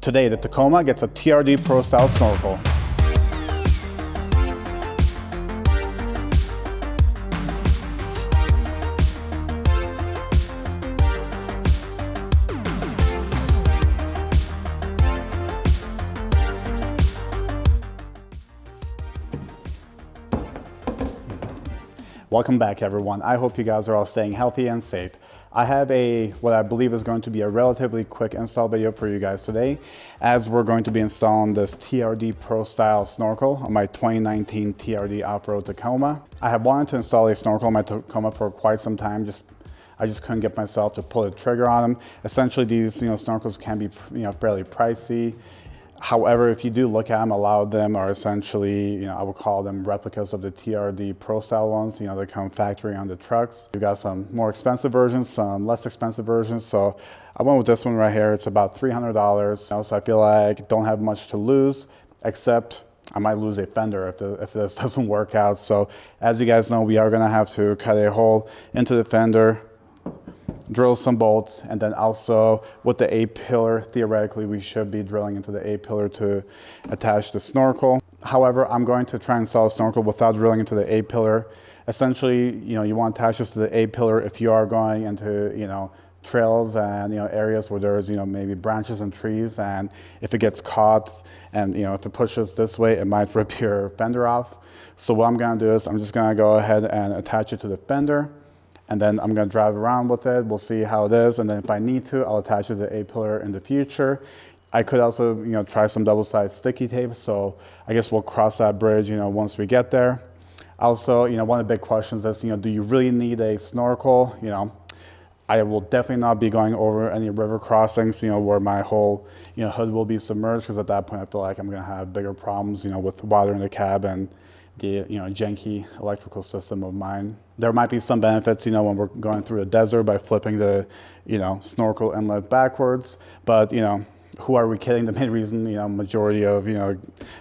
Today, the Tacoma gets a TRD Pro Style snorkel. Welcome back, everyone. I hope you guys are all staying healthy and safe. I have what I believe is going to be a relatively quick install video for you guys today, as we're going to be installing this TRD Pro Style snorkel on my 2019 TRD Off Road Tacoma. I have wanted to install a snorkel on my Tacoma for quite some time. I just couldn't get myself to pull the trigger on them. Essentially, these snorkels can be fairly pricey. However, if you do look at them, a lot of them are essentially, I would call them replicas of the TRD Pro Style ones. They come factory on the trucks. You've got some more expensive versions, some less expensive versions. So I went with this one right here. It's about $300. So I feel like I don't have much to lose, except I might lose a fender if this doesn't work out. So as you guys know, we are gonna have to cut a hole into the fender, drill some bolts, and then also with the A-pillar, theoretically we should be drilling into the A-pillar to attach the snorkel. However, I'm going to try and install a snorkel without drilling into the A-pillar. Essentially, you want to attach this to the A-pillar if you are going into, trails and, areas where there's, maybe branches and trees, and if it gets caught and, if it pushes this way, it might rip your fender off. So what I'm gonna do is I'm just gonna go ahead and attach it to the fender, and then I'm gonna drive around with it. We'll see how it is, and then if I need to, I'll attach it to the A-pillar in the future. I could also, try some double-sided sticky tape, so I guess we'll cross that bridge, once we get there. Also, one of the big questions is, do you really need a snorkel? I will definitely not be going over any river crossings, where my whole, hood will be submerged, because at that point I feel like I'm gonna have bigger problems, with water in the cab and the janky electrical system of mine. There might be some benefits, when we're going through the desert by flipping the, snorkel inlet backwards. But who are we kidding? The main reason, majority of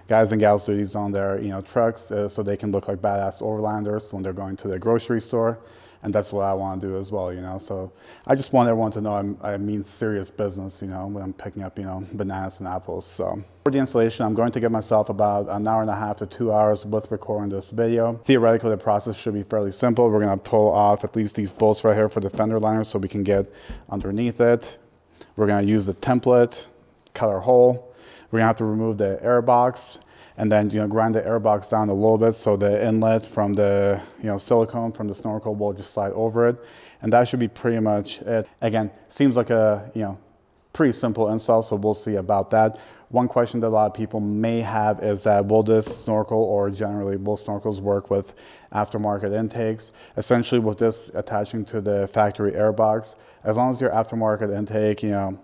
guys and gals do these on their trucks is so they can look like badass overlanders when they're going to the grocery store. And that's what I want to do as well, So I just want everyone to know I mean serious business, when I'm picking up, bananas and apples. So for the installation, I'm going to give myself about an hour and a half to 2 hours with recording this video. Theoretically, the process should be fairly simple. We're going to pull off at least these bolts right here for the fender liner so we can get underneath it. We're going to use the template, cut our hole. We're going to have to remove the air box, and then grind the air box down a little bit so the inlet from the silicone from the snorkel will just slide over it, and that should be pretty much it. Again, seems like a pretty simple install, so we'll see about that. One question that a lot of people may have is that will this snorkel, or generally will snorkels, work with aftermarket intakes? Essentially, with this attaching to the factory air box, as long as your aftermarket intake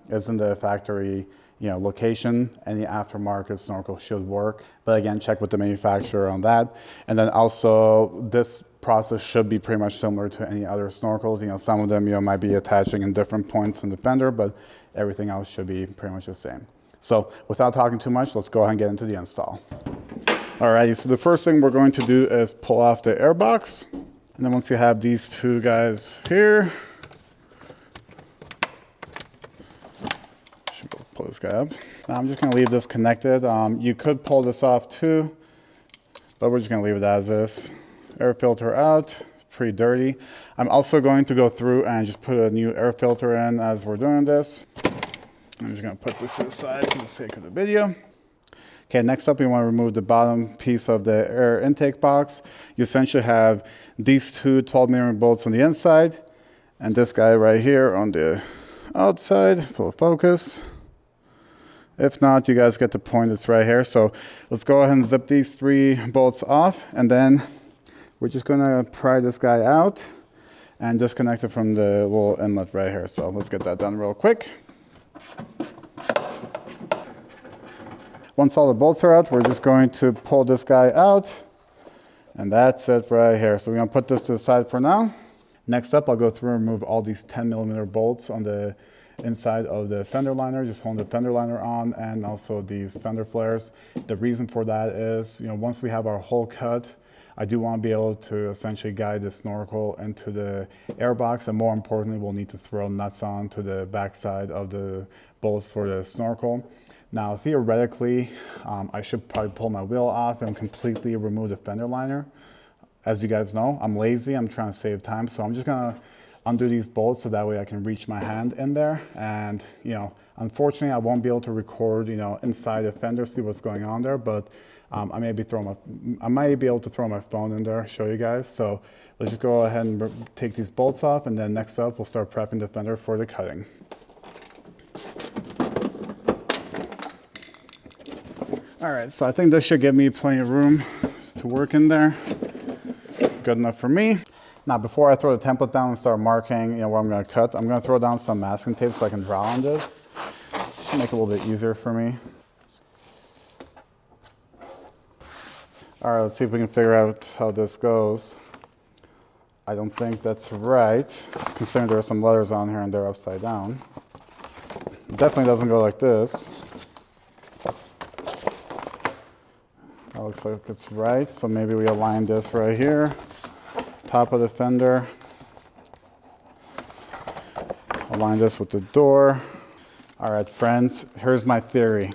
is in the factory location, any aftermarket snorkel should work. But again, check with the manufacturer on that. And then also, this process should be pretty much similar to any other snorkels. Some of them might be attaching in different points in the fender, but everything else should be pretty much the same. So without talking too much, let's go ahead and get into the install. Alrighty, so the first thing we're going to do is pull off the air box. And then once you have these two guys here, pull this guy up. Now I'm just going to leave this connected. You could pull this off too, but we're just going to leave it as is. Air filter out, pretty dirty. I'm also going to go through and just put a new air filter in as we're doing this. I'm just going to put this to the side for the sake of the video. Okay, next up we want to remove the bottom piece of the air intake box. You essentially have these two 12mm bolts on the inside and this guy right here on the outside. Full focus. If not, you guys get the point, it's right here. So let's go ahead and zip these three bolts off, and then we're just gonna pry this guy out and disconnect it from the little inlet right here. So let's get that done real quick. Once all the bolts are out, we're just going to pull this guy out, and that's it right here. So we're gonna put this to the side for now. Next up, I'll go through and remove all these 10mm bolts on the inside of the fender liner, just holding the fender liner on, and also these fender flares. The reason for that is, once we have our hole cut, I do want to be able to essentially guide the snorkel into the air box, and more importantly, we'll need to throw nuts on to the backside of the bolts for the snorkel. Now, theoretically, I should probably pull my wheel off and completely remove the fender liner. As you guys know, I'm lazy, I'm trying to save time, so I'm just gonna undo these bolts so that way I can reach my hand in there. And, you know, unfortunately, I won't be able to record, you know, inside the fender, see what's going on there, but I might be able to throw my phone in there, show you guys. So let's just go ahead and take these bolts off, and then next up, we'll start prepping the fender for the cutting. All right, so I think this should give me plenty of room to work in there. Good enough for me. Now, before I throw the template down and start marking, you know, where I'm gonna cut, I'm gonna throw down some masking tape so I can draw on this. Should make it a little bit easier for me. All right, let's see if we can figure out how this goes. I don't think that's right, considering there are some letters on here and they're upside down. It definitely doesn't go like this. That looks like it's right, so maybe we align this right here. Top of the fender. Align this with the door. All right, friends, here's my theory.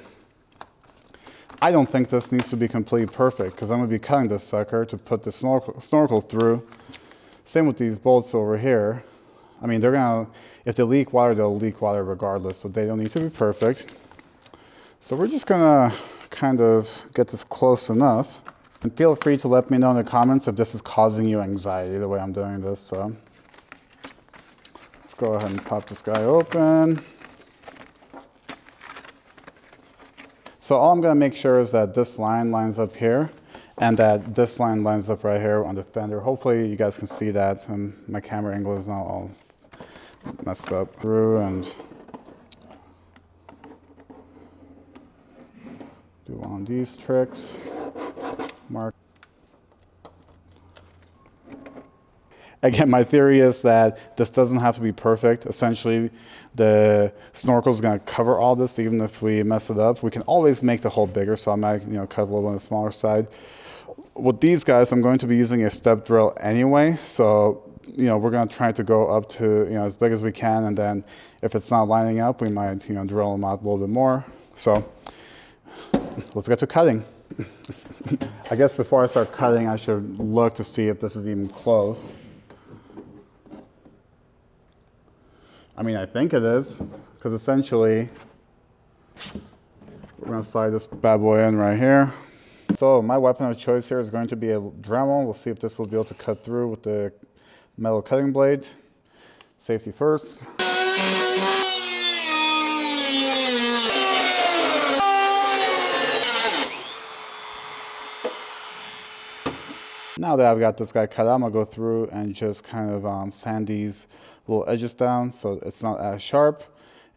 I don't think this needs to be completely perfect because I'm gonna be cutting this sucker to put the snorkel through. Same with these bolts over here. I mean, if they leak water, they'll leak water regardless, so they don't need to be perfect. So we're just gonna kind of get this close enough. And feel free to let me know in the comments if this is causing you anxiety the way I'm doing this. So let's go ahead and pop this guy open. So all I'm gonna make sure is that this line lines up here and that this line lines up right here on the fender. Hopefully you guys can see that. My camera angle is not all messed up through, and do one of these tricks. Mark. Again, my theory is that this doesn't have to be perfect. Essentially, the snorkel is going to cover all this, even if we mess it up. We can always make the hole bigger, so I might, you know, cut a little on the smaller side. With these guys, I'm going to be using a step drill anyway, so you know, we're going to try to go up to, you know, as big as we can, and then if it's not lining up, we might, you know, drill them out a little bit more. So let's get to cutting. I guess before I start cutting, I should look to see if this is even close. I mean, I think it is, because essentially, we're going to slide this bad boy in right here. So my weapon of choice here is going to be a Dremel. We'll see if this will be able to cut through with the metal cutting blade. Safety first. Now that I've got this guy cut out, I'm gonna go through and just kind of sand these little edges down so it's not as sharp.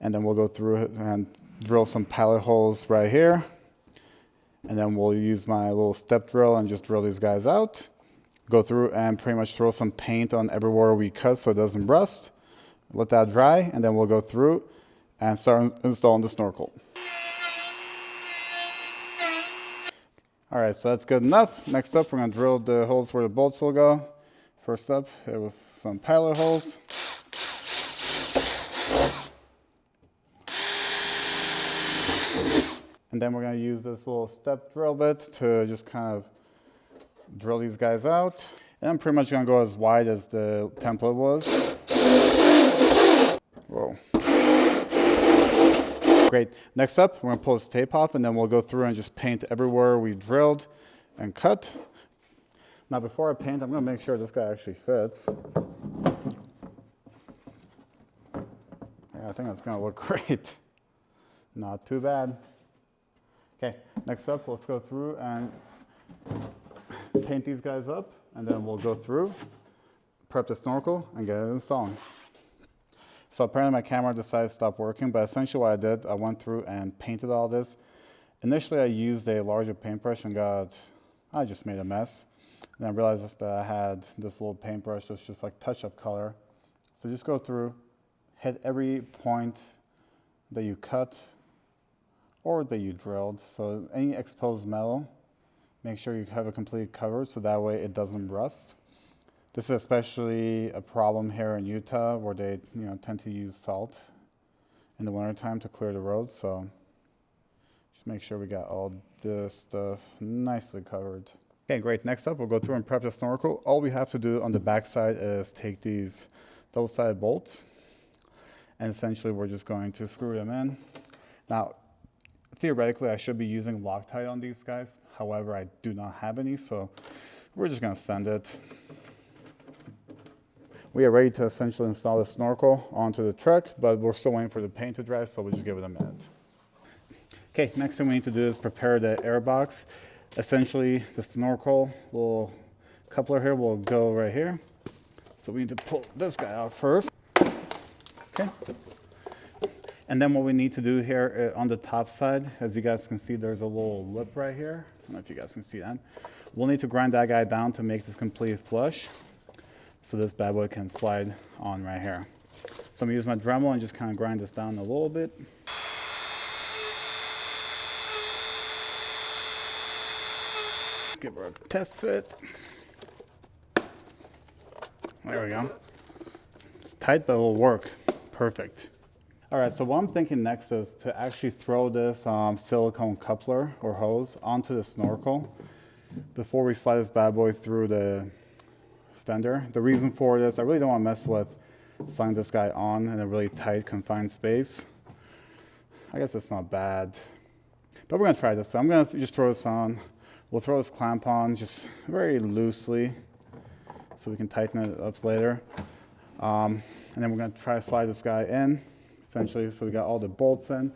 And then we'll go through it and drill some pilot holes right here. And then we'll use my little step drill and just drill these guys out. Go through and pretty much throw some paint on everywhere we cut so it doesn't rust. Let that dry, and then we'll go through and start installing the snorkel. All right, so that's good enough. Next up, we're gonna drill the holes where the bolts will go. First up, here with some pilot holes. And then we're gonna use this little step drill bit to just kind of drill these guys out. And I'm pretty much gonna go as wide as the template was. Whoa. Great. Next up, we're gonna pull this tape off, and then we'll go through and just paint everywhere we drilled and cut. Now before I paint, I'm gonna make sure this guy actually fits. Yeah, I think that's gonna look great. Not too bad. Okay, next up, let's go through and paint these guys up, and then we'll go through, prep the snorkel, and get it installed. So apparently my camera decided to stop working, but essentially what I did, I went through and painted all this. Initially I used a larger paintbrush and I just made a mess. And I realized that I had this little paintbrush that's just like touch-up color. So just go through, hit every point that you cut or that you drilled. So any exposed metal, make sure you have it completely covered so that way it doesn't rust. This is especially a problem here in Utah where they tend to use salt in the wintertime to clear the roads. So Just make sure we got all this stuff nicely covered. Okay, great. Next up, we'll go through and prep the snorkel. All we have to do on the back side is take these double-sided bolts, and essentially we're just going to screw them in. Now, theoretically, I should be using Loctite on these guys. However, I do not have any, so we're just gonna send it. We are ready to essentially install the snorkel onto the truck, but we're still waiting for the paint to dry, so we'll just give it a minute. Okay, next thing we need to do is prepare the air box. Essentially, the snorkel little coupler here will go right here. So we need to pull this guy out first. Okay. And then what we need to do here on the top side, as you guys can see, there's a little lip right here. I don't know if you guys can see that. We'll need to grind that guy down to make this completely flush, so this bad boy can slide on right here. So I'm gonna use my Dremel and just kind of grind this down a little bit. Give her a test fit. There we go. It's tight, but it'll work. Perfect. All right, so what I'm thinking next is to actually throw this silicone coupler or hose onto the snorkel before we slide this bad boy through the fender. The reason for this, I really don't want to mess with sliding this guy on in a really tight, confined space. I guess it's not bad, but we're gonna try this. So I'm gonna just throw this on. We'll throw this clamp on just very loosely so we can tighten it up later. And then we're gonna try to slide this guy in, essentially, so we got all the bolts in.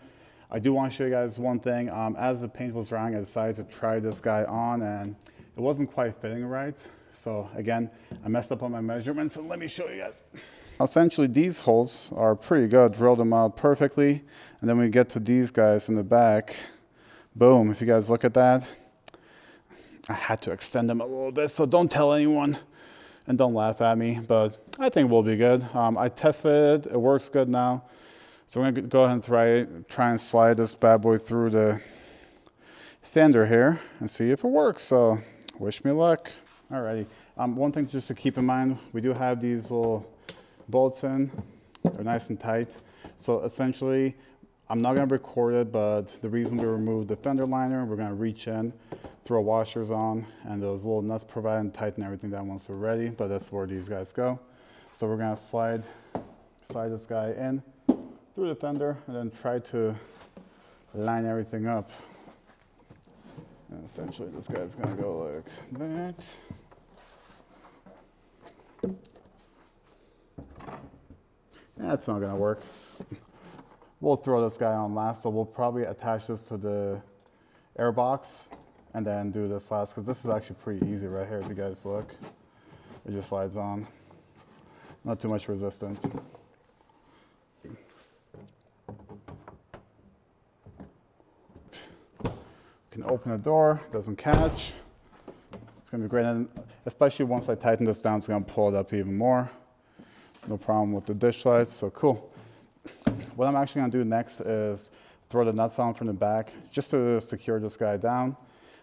I do want to show you guys one thing. As the paint was drying, I decided to try this guy on, and it wasn't quite fitting right. So again, I messed up on my measurements, and let me show you guys. Essentially, these holes are pretty good, drilled them out perfectly. And then we get to these guys in the back. Boom, if you guys look at that. I had to extend them a little bit, so don't tell anyone and don't laugh at me, but I think we'll be good. I tested it, it works good now. So we're gonna go ahead and try and slide this bad boy through the fender here and see if it works. So wish me luck. Alrighty, one thing just to keep in mind, we do have these little bolts in. They're nice and tight. So essentially, I'm not gonna record it, but the reason we removed the fender liner, we're gonna reach in, throw washers on, and those little nuts provide and tighten everything down once we're ready, but that's where these guys go. So we're gonna slide this guy in through the fender and then try to line everything up. And essentially this guy's gonna go like that. That's not gonna work. We'll throw this guy on last, so we'll probably attach this to the air box and then do this last, because this is actually pretty easy right here if you guys look. It just slides on. Not too much resistance. You can open the door, doesn't catch. It's gonna be great, and especially once I tighten this down, it's gonna pull it up even more. No problem with the dish lights, so cool. What I'm actually gonna do next is throw the nuts on from the back just to secure this guy down.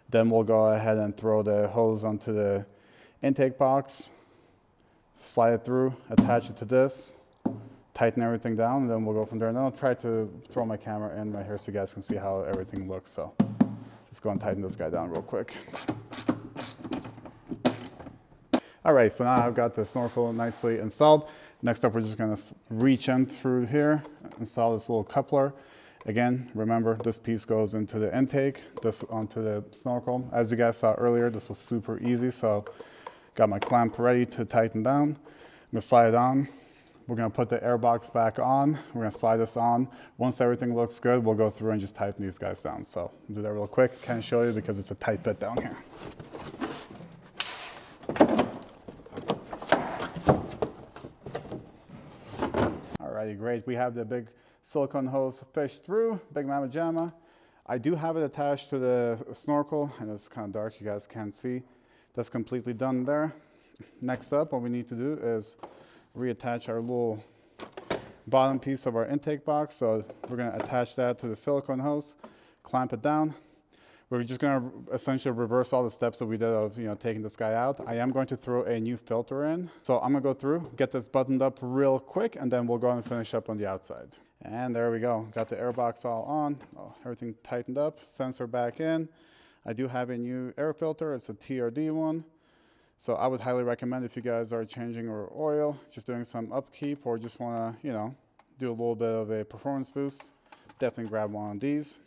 Then we'll go ahead and throw the hose onto the intake box, slide it through, attach it to this, tighten everything down, and then we'll go from there. And then I'll try to throw my camera in right here so you guys can see how everything looks. So let's go and tighten this guy down real quick. All right, so now I've got the snorkel nicely installed. Next up, we're just gonna reach in through here, install this little coupler. Again, remember, this piece goes into the intake, this onto the snorkel. As you guys saw earlier, this was super easy, so got my clamp ready to tighten down. I'm gonna slide it on. We're gonna put the air box back on. We're gonna slide this on. Once everything looks good, we'll go through and just tighten these guys down. So I'll do that real quick. Can't show you because it's a tight fit down here. Alrighty, great. We have the big silicone hose fished through, big mama jamma. I do have it attached to the snorkel, and it's kind of dark, you guys can't see. That's completely done there. Next up, what we need to do is reattach our little bottom piece of our intake box. So we're gonna attach that to the silicone hose, clamp it down. We're just gonna essentially reverse all the steps that we did of taking this guy out. I am going to throw a new filter in. So I'm gonna go through, get this buttoned up real quick, and then we'll go and finish up on the outside. And there we go. Got the airbox all on, everything tightened up, sensor back in. I do have a new air filter. It's a TRD one. So I would highly recommend if you guys are changing your oil, just doing some upkeep, or just want to, you know, do a little bit of a performance boost, definitely grab one of these.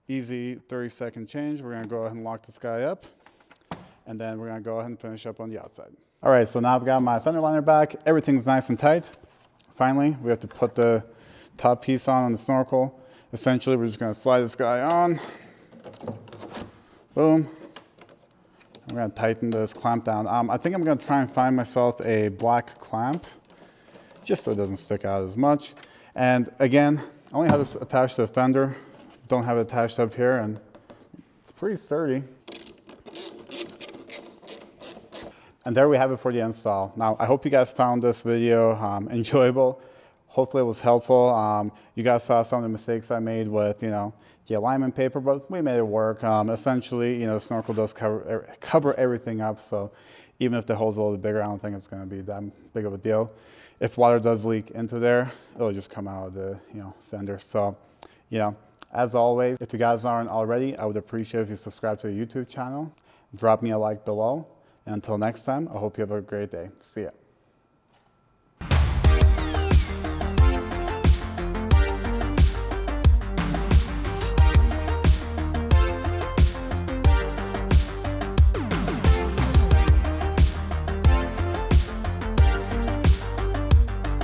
Easy 30-second change. We're going to go ahead and lock this guy up, and then we're going to go ahead and finish up on the outside. All right, so now I've got my fender liner back. Everything's nice and tight. Finally, we have to put the top piece on the snorkel. Essentially, we're just going to slide this guy on. Boom. I'm going to tighten this clamp down. I think I'm going to try and find myself a black clamp, just so it doesn't stick out as much. And again, I only have this attached to the fender. Don't have it attached up here, and it's pretty sturdy. And there we have it for the install. Now, I hope you guys found this video enjoyable. Hopefully it was helpful. You guys saw some of the mistakes I made with, you know, the alignment paper, but we made it work. Essentially, you know, the snorkel does cover everything up, so even if the hole's a little bit bigger, I don't think it's going to be that big of a deal. If water does leak into there, it'll just come out of the, you know, fender. So, you know, as always, if you guys aren't already, I would appreciate if you subscribe to the YouTube channel. Drop me a like below. And until next time, I hope you have a great day. See ya.